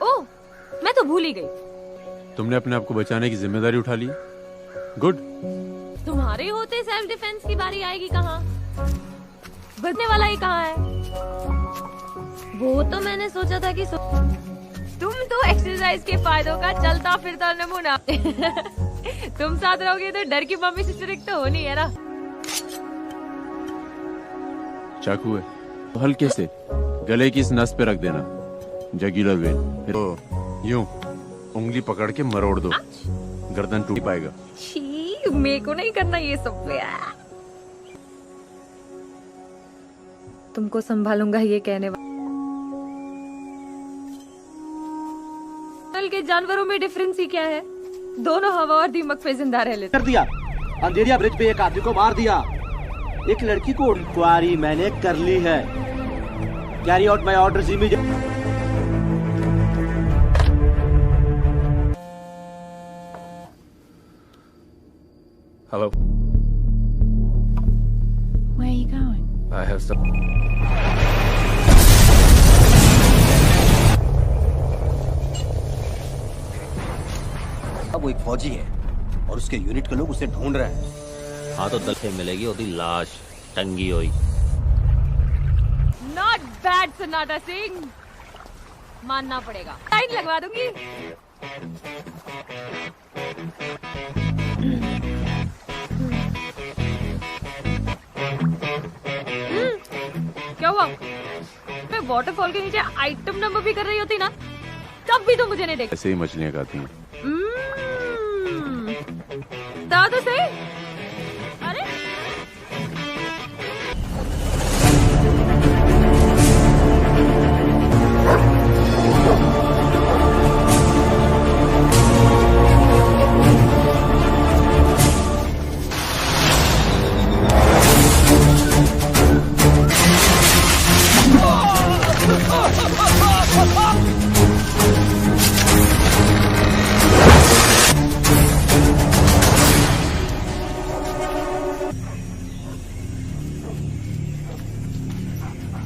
ओह, मैं तो भूल ही गई। तुमने अपने आप को बचाने की जिम्मेदारी उठा ली। गुड। तुम्हारे होते सेल्फ डिफेंस की बारी आएगी कहाँ? बचने वाला ही कहाँ है? वो तो मैंने सोचा था कि तुम तो एक्सरसाइज के फायदों का चलता फिरता नमूना। तुम साथ रहोगे तो डर की मम्मी से चिरिक तो होनी है ना। चाकू है, हल्के से गले की इस नस पे रख देना, जगुलर वेन। फिर यूं उंगली पकड़ के मरोड़ दो, गर्दन टूट पाएगा। छी, मेरे को नहीं करना ये सब। तुमको संभालूंगा ये कहने वाला। के जानवरों में डिफरेंस ही क्या है? दोनों हवा और दीमक पे जिंदा रह लेते। कर दिया, अंधेरिया ब्रिज पे एक आदमी को मार दिया, एक लड़की को क्वारी मैंने कर ली है। Carry out my orders immediately. Hello. Where are you going? I have some. वो एक फौजी है और उसके यूनिट के लोग उसे ढूंढ रहे हैं। हाँ तो दल से मिलेगी ओदी लाश टंगी हुई। नॉट बैड सन्नाटा सिंह, मानना पड़ेगा। लाइन लगवा दूंगी। क्या हुआ? मैं वाटरफॉल के नीचे आइटम नंबर भी कर रही होती ना, तब भी तो मुझे नहीं देखा। ऐसे ही मछलियाँ खाती हैं। तो सही। अरे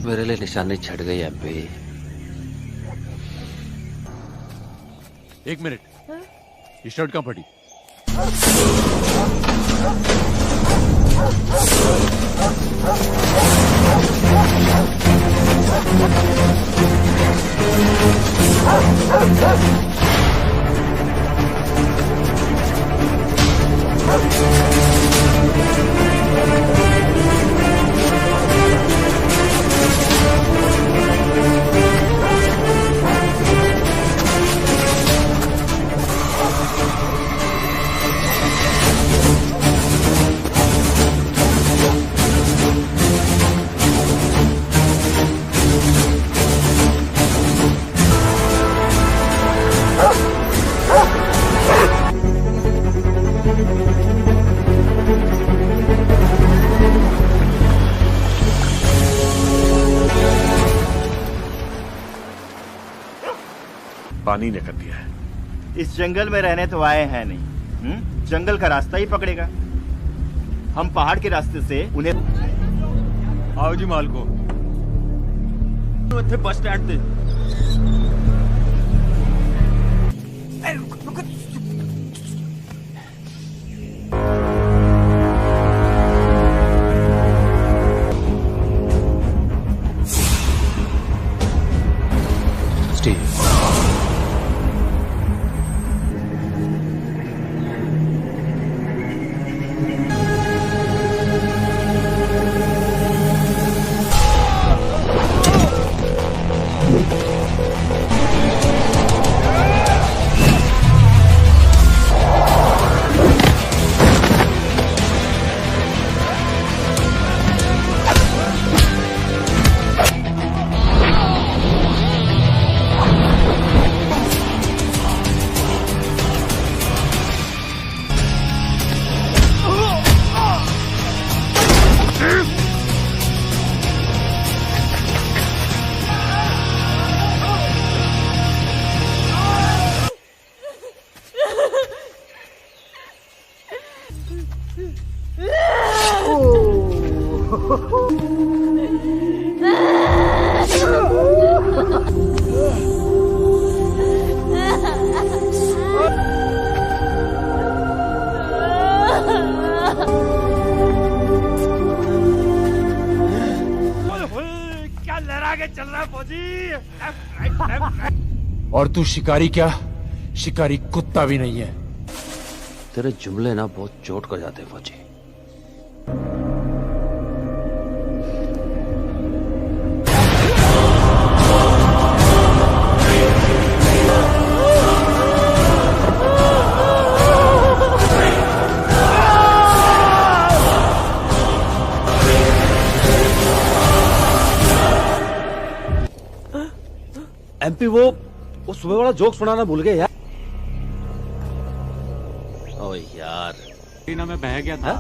मेरे लिए निशानी छट गई एमपी। एक मिनट, ये शर्ट कहाँ पड़ी? पानी ने कर दिया है। इस जंगल में रहने तो आए हैं नहीं, जंगल का रास्ता ही पकड़ेगा। हम पहाड़ के रास्ते से उन्हें। आओ जी मालको, बस स्टैंड से। क्या लहरा के चल रहा है फौजी? और तू शिकारी क्या, शिकारी कुत्ता भी नहीं है। तेरे जुमले ना बहुत चोट कर जाते हैं फौजी। एमपी वो सुबह वाला जोक सुनाना भूल गए यार। ओ यार ना मैं बह गया था।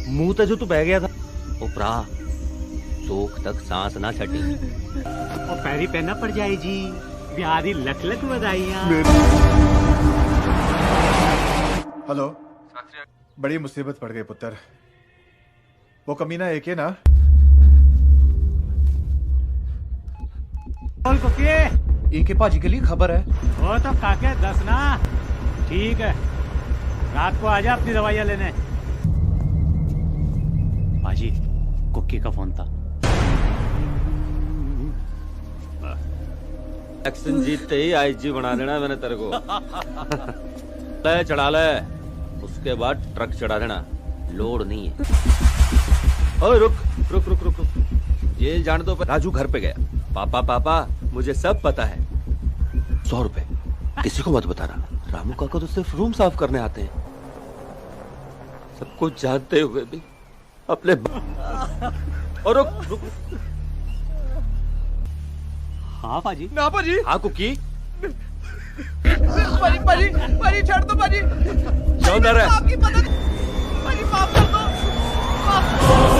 मुंह ते जो तू बह गया था। उपरा चोक तक सांस ना छटी। और पैरी पहना पड़ जाए जी। बिहारी लख लख बधाइयाँ। हेलो, बड़ी मुसीबत पड़ गई पुत्र। वो कमीना एक है ना? इनके पाजी के लिए खबर है। वो तो काके दस ना। ठीक है, रात को आजा अपनी दवाइयाँ लेने। पाजी, कुक्की का फोन था। एक्शन जीतते ही आईजी बना देना मैंने तेरे को। ले चढ़ा ले, उसके बाद ट्रक चढ़ा देना। लोड नहीं है। ओए रुक रुक रुक रुक रुक। जेल जाने दो। राजू घर पे गया। पापा पापा मुझे सब पता है। 100 रुपए किसी को मत बताना। रामू काका तो सिर्फ रूम साफ करने आते हैं। सब कुछ जानते हुए भी अपने और रुक। हाँ पाजी। ना पाजी। हाँ कुकी। पाजी पाजी पाजी छोड़ दो पाजी। क्यों डर है? आपकी मदद। पाजी माफ कर दो। माफ कर दो।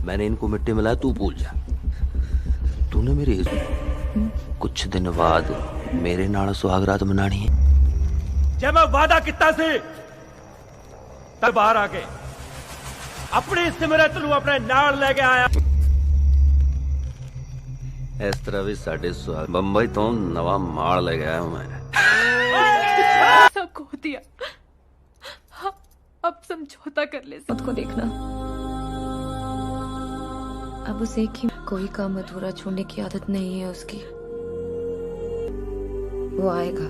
मैंने इनको मिट्टी मिलाया, तू भूल जा। तूने मेरी कुछ दिन बाद मेरे नाल सुहागरात मनानी है। जब मैं वादा किता सी तब बाहर आके अपनी सिमरत नूं अपने नाल लेके आया। इस तरह भी साडे सुहाग बंबई तो नवा माल ले गया हूं मैं। सब खो दिया, अब समझौता कर ले। खुद को देखना, अब उसे एक ही कोई काम अधूरा छोड़ने की आदत नहीं है उसकी। वो आएगा।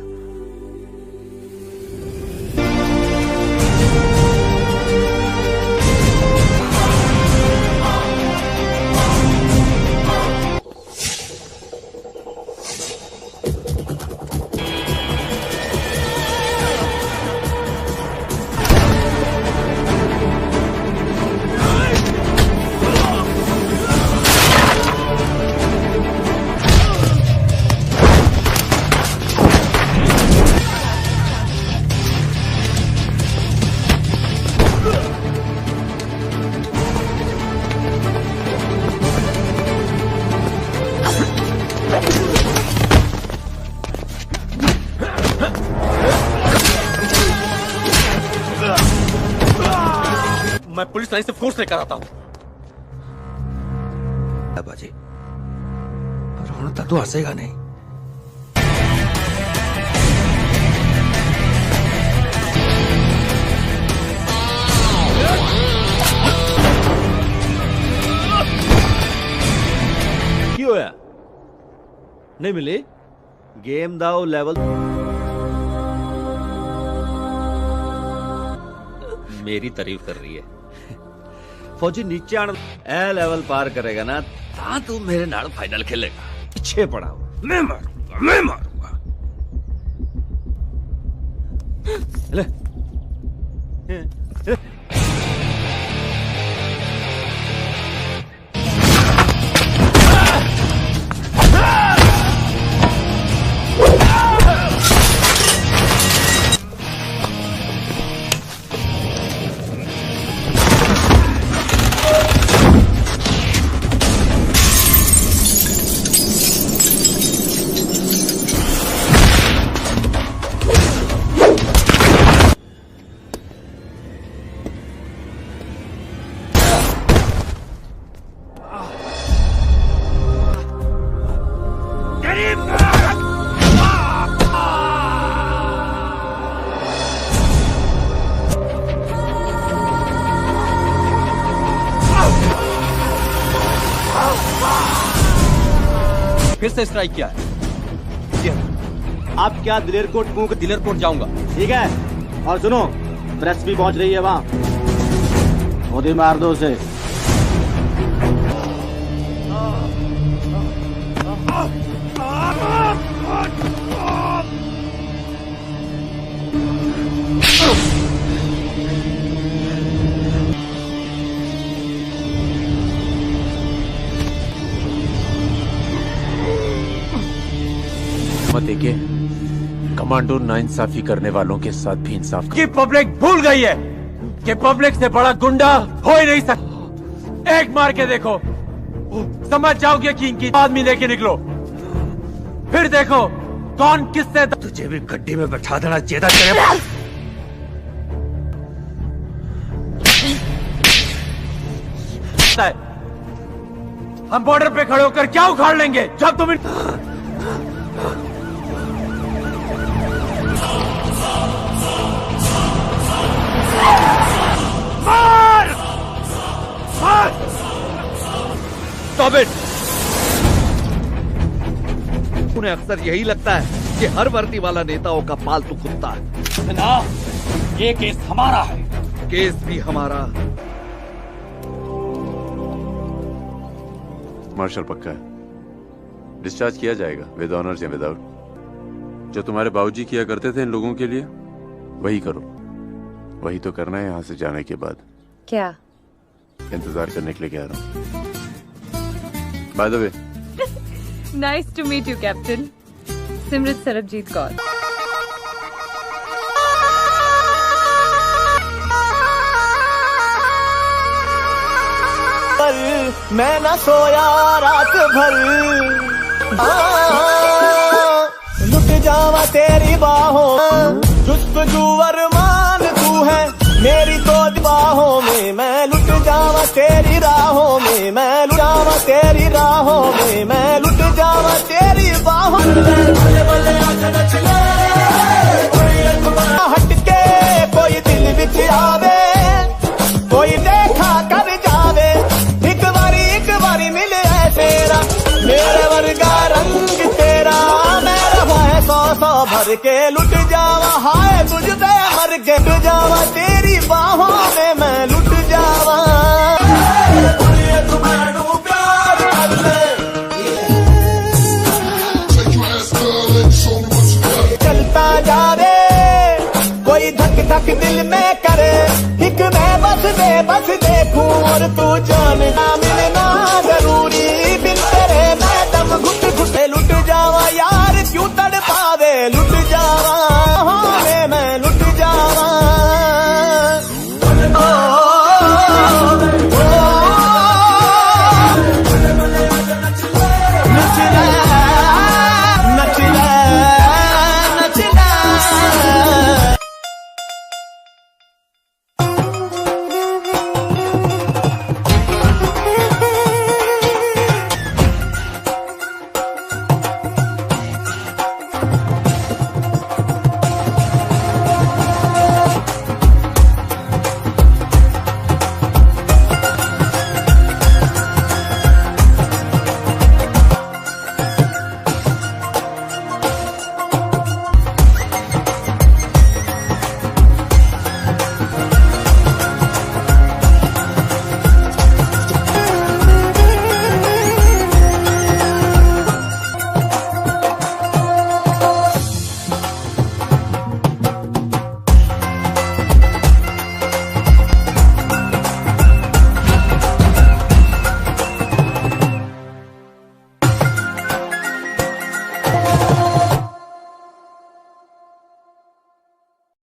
मैं पुलिस लाइन से फोर्स लेकर आता हूं। बाजी रोना तक तो हंसेगा नहीं। की होया? नहीं मिली गेम दाओ लेवल। मेरी तारीफ कर रही है। फौजी नीचे आने ए लेवल पार करेगा ना ता तू मेरे नाल फाइनल खेलेगा। पीछे पड़ा हुआ मैं मारूंगा, मैं मारूंगा। ले फिर से स्ट्राइक किया है। आप क्या दिलेर कोट मुंह दिलेर कोट जाऊंगा। ठीक है, और सुनो, प्रेस भी पहुंच रही है वहाँ, मोदी मार दो उसे। मत देखे, कमांडो नाइंसाफी करने वालों के साथ भी इंसाफ कि पब्लिक भूल गई है कि पब्लिक से बड़ा गुंडा हो ही नहीं सकता। एक मार के देखो, समझ जाओगे कि इनकी आदमी लेके निकलो, फिर देखो कौन किससे। तुझे भी गड्डी में बैठा देना चेता तेरे। हम बॉर्डर पे खड़े होकर क्या उखाड़ लेंगे जब तुम मार! मार! Stop it! उन्हें अक्सर यही लगता है कि हर वर्दी वाला नेताओं का पालतू कुत्ता है। ना, ये केस हमारा है। केस भी हमारा। मार्शल पक्का है, डिस्चार्ज किया जाएगा विद ऑनर्स या विदाउट। जो तुम्हारे बाबूजी किया करते थे इन लोगों के लिए, वही करो। वही तो करना है यहाँ से जाने के बाद। क्या? इंतजार करने के लिए कह रहा हूँ। By the way, nice to meet you captain. Simrat Sarabjit Kaur. मैं न सोया रात भर, लुट जावा तेरी बाहों, जुस्तजू अरमान तू है मेरी तो बाहों में। मैं लुट जावा तेरी राहों में, मैं लुट जावा तेरी राहों में, मैं लुट जावा तेरी बाहों में। हटके कोई दिल विच आवे, कोई देखा कर जावे, एक बारी मिले है तेरा, मेरे वर्गा रंग तेरा। मैं रहा है 100 भर के, लुट जावा हाय तुझ पे मर के, लुट जावा तेरी बाहों में, मैं लुट जावा। चलता जावे कोई धक धक दिल में करे, एक मैं बस देखूं और तू जानना